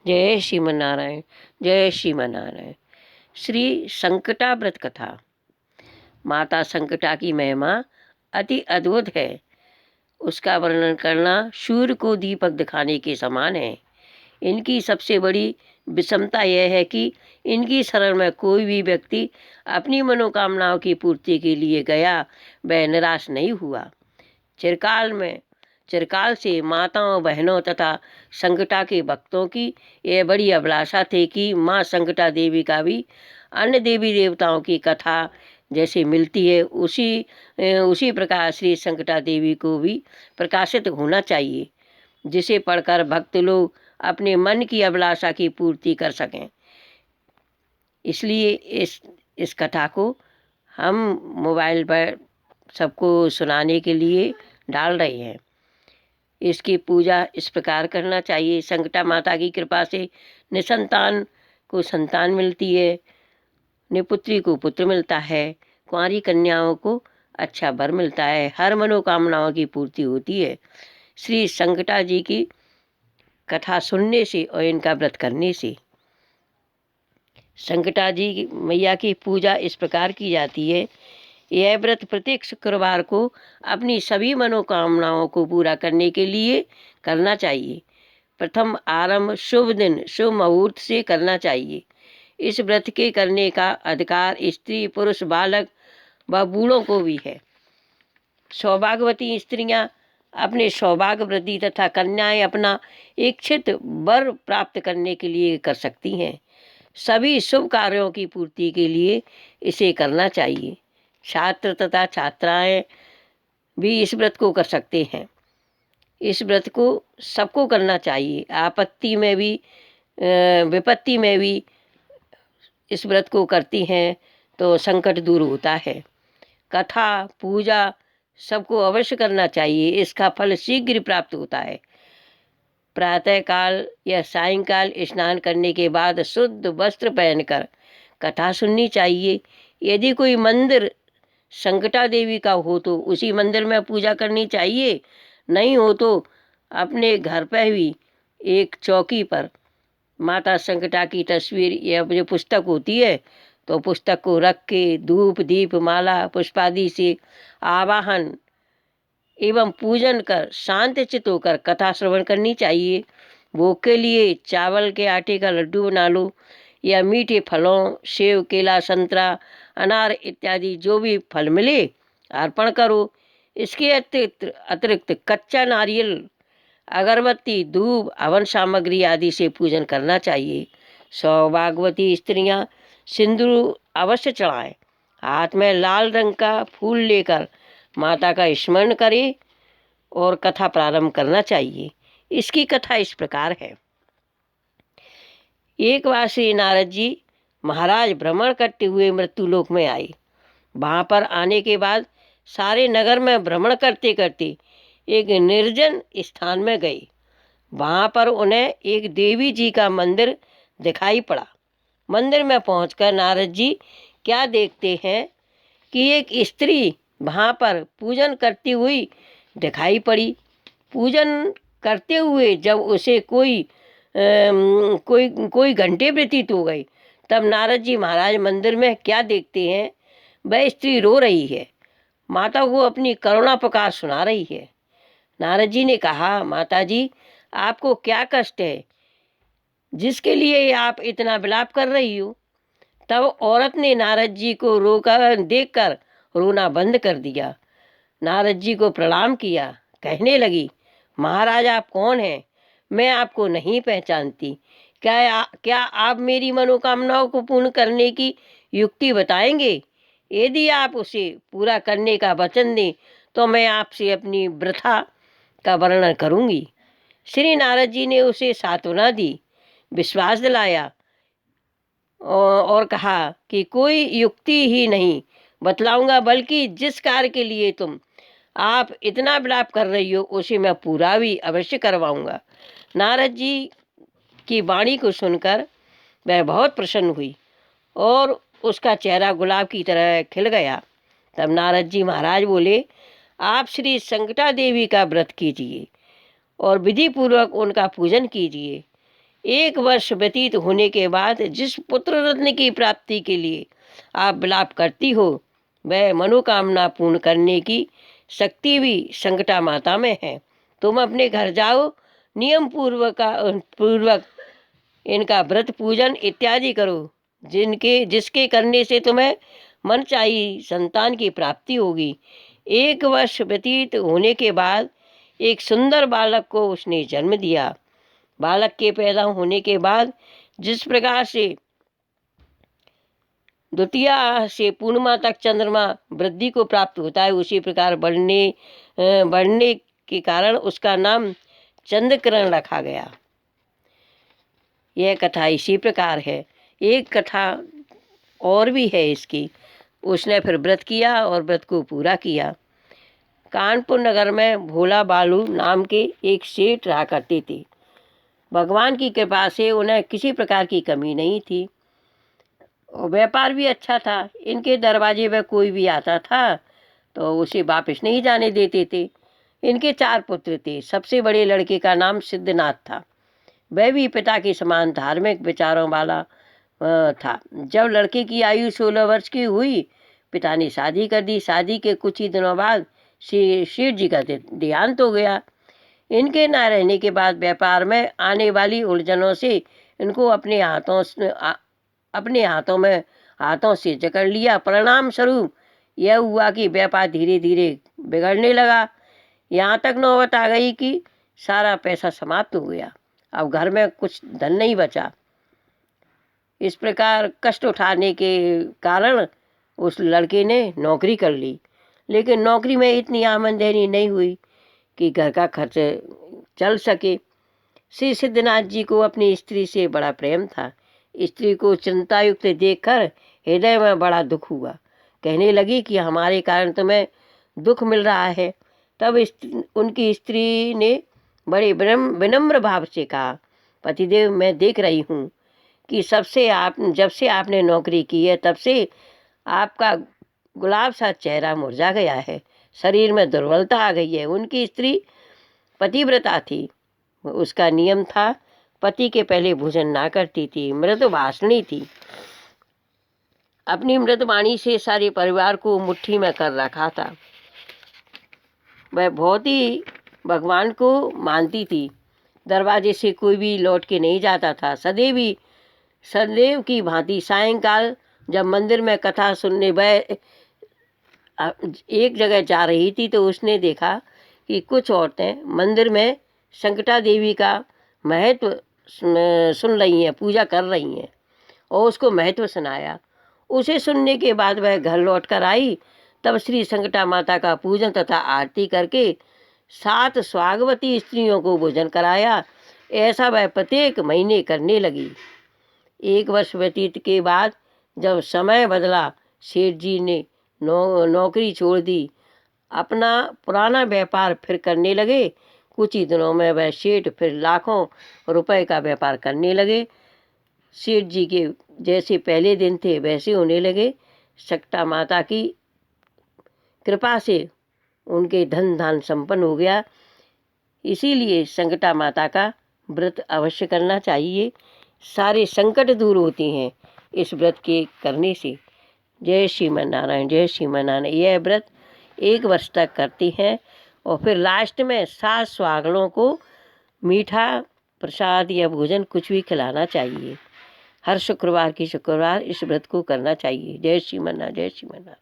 जय श्रीमन्नारायण। जय श्रीमन्नारायण। श्री संकटा व्रत कथा। माता संकटा की महिमा अति अद्भुत है। उसका वर्णन करना सूर्य को दीपक दिखाने के समान है। इनकी सबसे बड़ी विषमता यह है कि इनकी शरण में कोई भी व्यक्ति अपनी मनोकामनाओं की पूर्ति के लिए गया वह निराश नहीं हुआ। चिरकाल से माताओं, बहनों तथा संकटा के भक्तों की यह बड़ी अभिलाषा थी कि माँ संकटा देवी का भी अन्य देवी देवताओं की कथा जैसे मिलती है उसी प्रकार श्री संकटा देवी को भी प्रकाशित होना चाहिए, जिसे पढ़कर भक्त लोग अपने मन की अभिलाषा की पूर्ति कर सकें। इसलिए इस कथा को हम मोबाइल पर सबको सुनाने के लिए डाल रहे हैं। इसकी पूजा इस प्रकार करना चाहिए। संकटा माता की कृपा से निसंतान को संतान मिलती है, निपुत्री को पुत्र मिलता है, कुंवारी कन्याओं को अच्छा वर मिलता है, हर मनोकामनाओं की पूर्ति होती है। श्री संकटा जी की कथा सुनने से और इनका व्रत करने से। संकटा जी मैया की पूजा इस प्रकार की जाती है। यह व्रत प्रत्येक शुक्रवार को अपनी सभी मनोकामनाओं को पूरा करने के लिए करना चाहिए। प्रथम आरंभ शुभ दिन शुभ मुहूर्त से करना चाहिए। इस व्रत के करने का अधिकार स्त्री, पुरुष, बालक व बूढ़ों को भी है। सौभाग्यवती स्त्रियां अपने सौभाग्य वृद्धि तथा कन्याएं अपना इच्छित वर प्राप्त करने के लिए कर सकती हैं। सभी शुभ कार्यों की पूर्ति के लिए इसे करना चाहिए। छात्र तथा छात्राएं भी इस व्रत को कर सकते हैं। इस व्रत को सबको करना चाहिए। आपत्ति में भी विपत्ति में भी इस व्रत को करती हैं तो संकट दूर होता है। कथा पूजा सबको अवश्य करना चाहिए। इसका फल शीघ्र प्राप्त होता है। प्रातःकाल या सायंकाल स्नान करने के बाद शुद्ध वस्त्र पहनकर कथा सुननी चाहिए। यदि कोई मंदिर संकटा देवी का हो तो उसी मंदिर में पूजा करनी चाहिए। नहीं हो तो अपने घर पर भी एक चौकी पर माता संकटा की तस्वीर या जो पुस्तक होती है तो पुस्तक को रख के धूप दीप माला पुष्पादि से आवाहन एवं पूजन कर शांत चित्त होकर कथा श्रवण करनी चाहिए। भोग के लिए चावल के आटे का लड्डू बना लो या मीठे फलों सेव, केला, संतरा, अनार इत्यादि जो भी फल मिले अर्पण करो। इसके अतिरिक्त कच्चा नारियल, अगरबत्ती, धूप, हवन सामग्री आदि से पूजन करना चाहिए। सौभाग्यवती स्त्रियां सिंदूर अवश्य चढ़ाएं। हाथ में लाल रंग का फूल लेकर माता का स्मरण करें और कथा प्रारंभ करना चाहिए। इसकी कथा इस प्रकार है। एक बार श्री नारद जी महाराज भ्रमण करते हुए मृत्युलोक में आए। वहाँ पर आने के बाद सारे नगर में भ्रमण करते करते एक निर्जन स्थान में गए। वहाँ पर उन्हें एक देवी जी का मंदिर दिखाई पड़ा। मंदिर में पहुंचकर नारद जी क्या देखते हैं कि एक स्त्री वहाँ पर पूजन करती हुई दिखाई पड़ी। पूजन करते हुए जब उसे कोई घंटे व्यतीत हो गई तब नारद जी महाराज मंदिर में क्या देखते हैं, वह स्त्री रो रही है, माता को अपनी करुणा पुकार सुना रही है। नारद जी ने कहा, माता जी आपको क्या कष्ट है जिसके लिए आप इतना विलाप कर रही हो। तब औरत ने नारद जी को रोकर देखकर रोना बंद कर दिया। नारद जी को प्रणाम किया। कहने लगी, महाराज आप कौन हैं? मैं आपको नहीं पहचानती। क्या आप मेरी मनोकामनाओं को पूर्ण करने की युक्ति बताएंगे? यदि आप उसे पूरा करने का वचन दें तो मैं आपसे अपनी वृथा का वर्णन करूंगी। श्री नारद जी ने उसे सांत्वना दी, विश्वास दिलाया और कहा कि कोई युक्ति ही नहीं बतलाऊंगा, बल्कि जिस कार्य के लिए तुम आप इतना विलाप कर रही हो उसे मैं पूरा भी अवश्य करवाऊंगा। नारद जी की वाणी को सुनकर वह बहुत प्रसन्न हुई और उसका चेहरा गुलाब की तरह खिल गया। तब नारद जी महाराज बोले, आप श्री संकटा देवी का व्रत कीजिए और विधि पूर्वक उनका पूजन कीजिए। 1 वर्ष व्यतीत होने के बाद जिस पुत्र रत्न की प्राप्ति के लिए आप विलाप करती हो, वह मनोकामना पूर्ण करने की शक्ति भी संकटा माता में है। तुम अपने घर जाओ, नियम पूर्वक इनका व्रत पूजन इत्यादि करो, जिसके करने से तुम्हें मनचाही संतान की प्राप्ति होगी। 1 वर्ष व्यतीत होने के बाद एक सुंदर बालक को उसने जन्म दिया। बालक के पैदा होने के बाद जिस प्रकार से द्वितीया से पूर्णिमा तक चंद्रमा वृद्धि को प्राप्त होता है, उसी प्रकार बढ़ने के कारण उसका नाम चंद्रकिरण रखा गया। यह कथा इसी प्रकार है। एक कथा और भी है इसकी। उसने फिर व्रत किया और व्रत को पूरा किया। कानपुर नगर में भोला बालू नाम के एक सेठ रहा करते थे। भगवान की कृपा से उन्हें किसी प्रकार की कमी नहीं थी और व्यापार भी अच्छा था। इनके दरवाजे पर कोई भी आता था तो उसे वापस नहीं जाने देते थे। इनके 4 पुत्र थे। सबसे बड़े लड़के का नाम सिद्धनाथ था। वह भी पिता के समान धार्मिक विचारों वाला था। जब लड़के की आयु 16 वर्ष की हुई, पिता ने शादी कर दी। शादी के कुछ ही दिनों बाद सेठ जी का देहांत हो गया। इनके न रहने के बाद व्यापार में आने वाली उलझनों से इनको अपने हाथों से जकड़ लिया। परिणाम स्वरूप यह हुआ कि व्यापार धीरे धीरे बिगड़ने लगा। यहाँ तक नौबत आ गई कि सारा पैसा समाप्त हो गया। अब घर में कुछ धन नहीं बचा। इस प्रकार कष्ट उठाने के कारण उस लड़के ने नौकरी कर ली, लेकिन नौकरी में इतनी आमदनी नहीं हुई कि घर का खर्च चल सके। श्री सिद्धनाथ जी को अपनी स्त्री से बड़ा प्रेम था। स्त्री को चिंतायुक्त देखकर हृदय में बड़ा दुख हुआ। कहने लगी कि हमारे कारण तुम्हें दुख मिल रहा है। तब उनकी स्त्री ने बड़े विनम्र भाव से कहा, पतिदेव, मैं देख रही हूँ कि जब से आपने नौकरी की है तब से आपका गुलाब सा चेहरा मुरझा गया है, शरीर में दुर्बलता आ गई है। उनकी स्त्री पतिव्रता थी। उसका नियम था, पति के पहले भोजन ना करती थी, मृदुभाषणी थी। अपनी मृदुवाणी से सारे परिवार को मुट्ठी में कर रखा था। वह बहुत ही भगवान को मानती थी। दरवाजे से कोई भी लौट के नहीं जाता था। सदैव की भांति सायंकाल जब मंदिर में कथा सुनने वह एक जगह जा रही थी तो उसने देखा कि कुछ औरतें मंदिर में संकटा देवी का महत्व सुन रही हैं, पूजा कर रही हैं, और उसको महत्व सुनाया। उसे सुनने के बाद वह घर लौट कर आई। तब श्री संकटा माता का पूजन तथा आरती करके 7 स्वागवती स्त्रियों को भोजन कराया। ऐसा वह प्रत्येक महीने करने लगी। 1 वर्ष व्यतीत के बाद जब समय बदला, सेठ जी ने नौकरी छोड़ दी। अपना पुराना व्यापार फिर करने लगे। कुछ ही दिनों में वह सेठ फिर लाखों रुपए का व्यापार करने लगे। सेठ जी के जैसे पहले दिन थे वैसे होने लगे। सकटा माता की कृपा से उनके धन धान संपन्न हो गया। इसीलिए संकटा माता का व्रत अवश्य करना चाहिए। सारे संकट दूर होते हैं इस व्रत के करने से। जय श्रीमन नारायण, जय श्रीमन नारायण। यह व्रत 1 वर्ष तक करती हैं और फिर लास्ट में 7 सुहागनों को मीठा प्रसाद या भोजन कुछ भी खिलाना चाहिए। हर शुक्रवार इस व्रत को करना चाहिए। जय श्रीमन नारायण, जय श्रीमन नारायण।